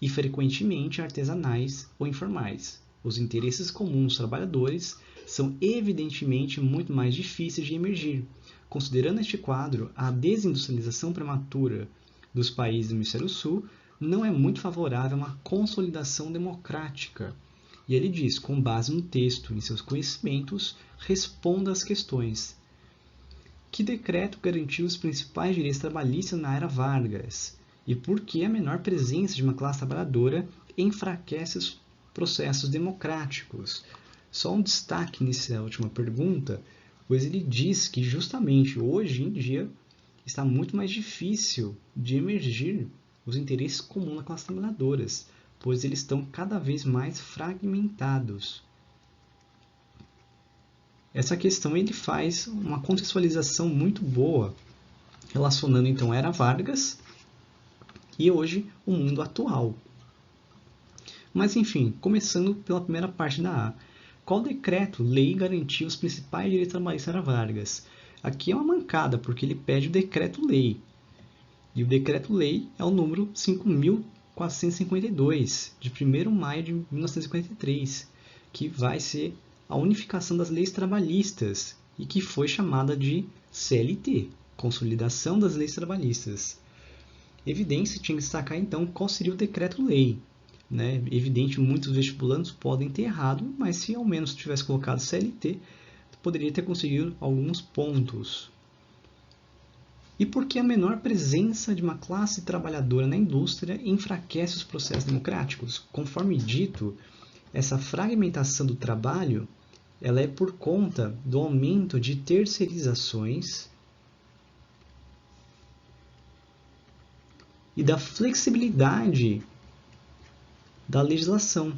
e frequentemente artesanais ou informais. Os interesses comuns dos trabalhadores são evidentemente muito mais difíceis de emergir. Considerando este quadro, a desindustrialização prematura dos países do Hemisfério Sul não é muito favorável a uma consolidação democrática. E ele diz, com base no texto e em seus conhecimentos, responda às questões. Que decreto garantiu os principais direitos trabalhistas na era Vargas? E por que a menor presença de uma classe trabalhadora enfraquece os processos democráticos? Só um destaque nessa última pergunta, pois ele diz que justamente hoje em dia está muito mais difícil de emergir os interesses comuns das classes trabalhadoras, pois eles estão cada vez mais fragmentados. Essa questão ele faz uma contextualização muito boa, relacionando então a era Vargas e hoje o mundo atual. Mas enfim, começando pela primeira parte da A. Qual decreto-lei garantiu os principais direitos trabalhistas da Vargas? Aqui é uma mancada, porque ele pede o decreto-lei. E o decreto-lei é o número 5.452, de 1º de maio de 1953, que vai ser a unificação das leis trabalhistas e que foi chamada de CLT, Consolidação das Leis Trabalhistas. Evidente, tinha que destacar então qual seria o decreto-lei. Né? Evidente, muitos vestibulandos podem ter errado, mas se ao menos tivesse colocado CLT, poderia ter conseguido alguns pontos. E por que a menor presença de uma classe trabalhadora na indústria enfraquece os processos democráticos? Conforme dito, essa fragmentação do trabalho ela é por conta do aumento de terceirizações e da flexibilidade da legislação.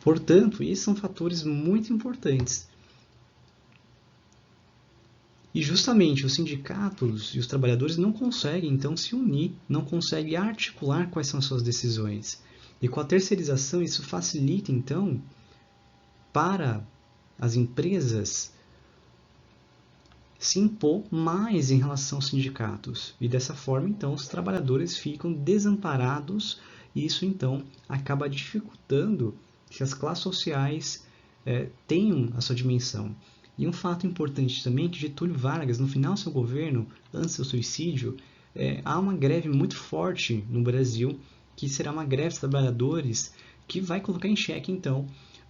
Portanto, esses são fatores muito importantes. E justamente os sindicatos e os trabalhadores não conseguem, então, se unir, não conseguem articular quais são as suas decisões. E com a terceirização, isso facilita, então, para as empresas se impor mais em relação aos sindicatos. E dessa forma, então, os trabalhadores ficam desamparados e isso, então, acaba dificultando que as classes sociais tenham a sua dimensão. E um fato importante também que Getúlio Vargas, no final do seu governo, antes do suicídio, há uma greve muito forte no Brasil, que será uma greve dos trabalhadores, que vai colocar em xeque, então,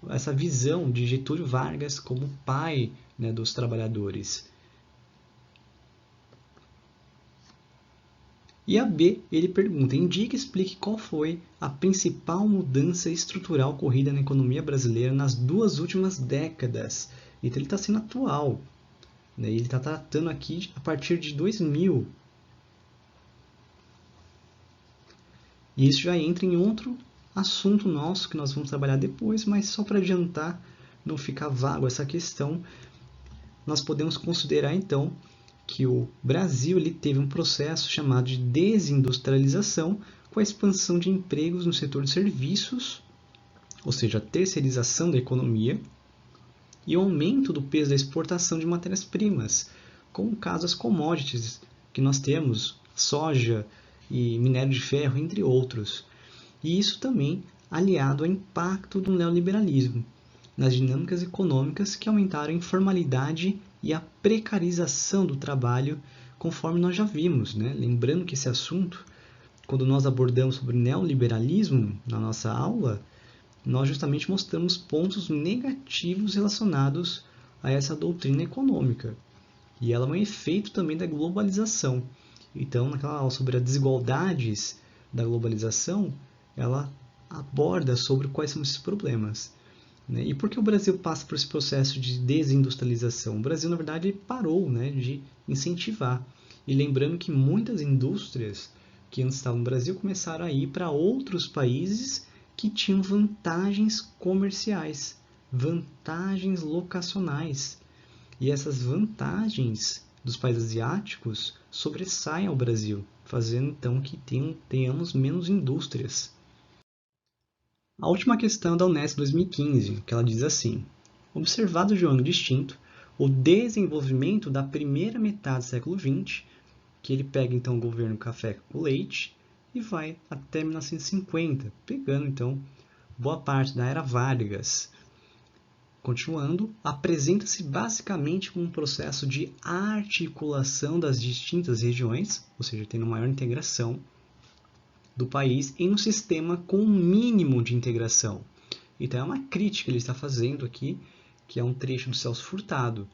essa visão de Getúlio Vargas como pai, né, dos trabalhadores. E a B, ele pergunta, indique e explique qual foi a principal mudança estrutural ocorrida na economia brasileira nas 2 últimas décadas. Então ele está sendo atual, né? Ele está tratando aqui a partir de 2000. E isso já entra em outro assunto nosso que nós vamos trabalhar depois, mas só para adiantar, não ficar vago essa questão, nós podemos considerar então que o Brasil ele teve um processo chamado de desindustrialização com a expansão de empregos no setor de serviços, ou seja, a terceirização da economia, e o aumento do peso da exportação de matérias-primas, como o caso das commodities que nós temos, soja e minério de ferro, entre outros. E isso também aliado ao impacto do neoliberalismo nas dinâmicas econômicas que aumentaram a informalidade e a precarização do trabalho, conforme nós já vimos, né? Lembrando que esse assunto, quando nós abordamos sobre neoliberalismo na nossa aula, nós justamente mostramos pontos negativos relacionados a essa doutrina econômica. E ela é um efeito também da globalização. Então, naquela aula sobre as desigualdades da globalização, ela aborda sobre quais são esses problemas. E por que o Brasil passa por esse processo de desindustrialização? O Brasil, na verdade, parou de incentivar. E lembrando que muitas indústrias que antes estavam no Brasil começaram a ir para outros países que tinham vantagens comerciais, vantagens locacionais. E essas vantagens dos países asiáticos sobressaem ao Brasil, fazendo então que tenhamos menos indústrias. A última questão da Unesp 2015, que ela diz assim: observado de um ano distinto, o desenvolvimento da primeira metade do século XX, que ele pega então o governo café com leite e vai até 1950, pegando então boa parte da era Vargas. Continuando, apresenta-se basicamente como um processo de articulação das distintas regiões, ou seja, tendo maior integração do país em um sistema com um mínimo de integração. Então é uma crítica que ele está fazendo aqui, que é um trecho do Celso Furtado.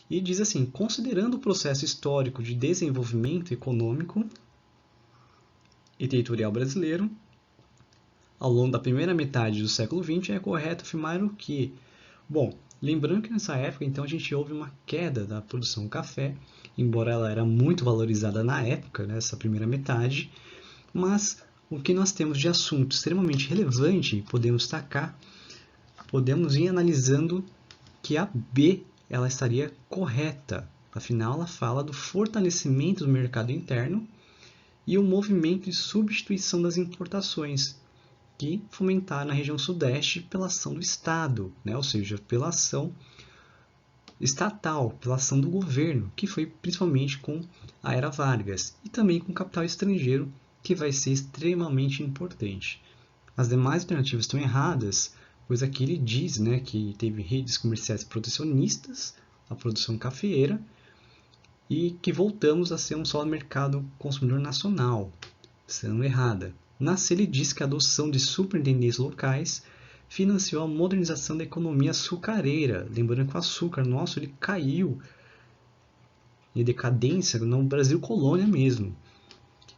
E diz assim: considerando o processo histórico de desenvolvimento econômico e territorial brasileiro, ao longo da primeira metade do século XX, é correto afirmar o que? Bom, lembrando que nessa época, então, a gente houve uma queda da produção do café, embora ela era muito valorizada na época, nessa primeira metade, mas o que nós temos de assunto extremamente relevante, podemos destacar, podemos ir analisando que a B ela estaria correta. Afinal, ela fala do fortalecimento do mercado interno e o movimento de substituição das importações, que fomentaram na região sudeste pela ação do Estado, ou seja, pela ação estatal, pela ação do governo, que foi principalmente com a Era Vargas, e também com capital estrangeiro, que vai ser extremamente importante. As demais alternativas estão erradas, pois aqui ele diz que teve redes comerciais protecionistas, a produção cafeeira, e que voltamos a ser um só mercado consumidor nacional, sendo errada. Nasce, ele diz que a adoção de superintendências locais financiou a modernização da economia açucareira. Lembrando que o açúcar nosso ele caiu em decadência no Brasil colônia mesmo.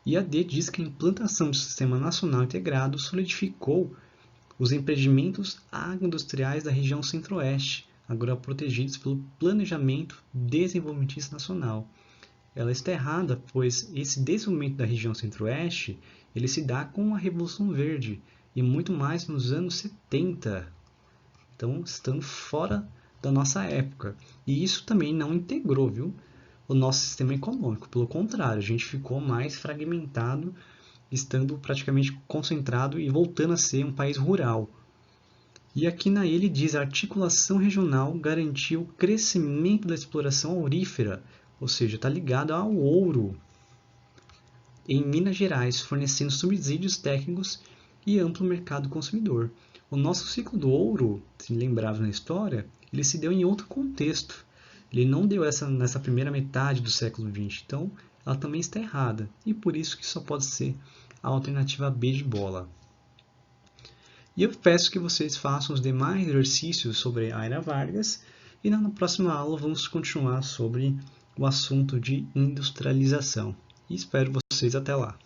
E a D diz que a implantação do Sistema Nacional Integrado solidificou os empreendimentos agroindustriais da região centro-oeste, agora protegidos pelo Planejamento Desenvolvimentista Nacional. Ela está errada, pois esse desenvolvimento da região centro-oeste ele se dá com a Revolução Verde e muito mais nos anos 70. Então, estando fora da nossa época. E isso também não integrou, o nosso sistema econômico. Pelo contrário, a gente ficou mais fragmentado, estando praticamente concentrado e voltando a ser um país rural. E aqui na ele diz: a articulação regional garantiu o crescimento da exploração aurífera, ou seja, está ligado ao ouro, em Minas Gerais, fornecendo subsídios técnicos e amplo mercado consumidor. O nosso ciclo do ouro, se lembrava na história, ele se deu em outro contexto. Ele não deu nessa primeira metade do século XX, então ela também está errada. E por isso que só pode ser a alternativa B de bola. E eu peço que vocês façam os demais exercícios sobre a Era Vargas e na próxima aula vamos continuar sobre o assunto de industrialização. E espero vocês até lá.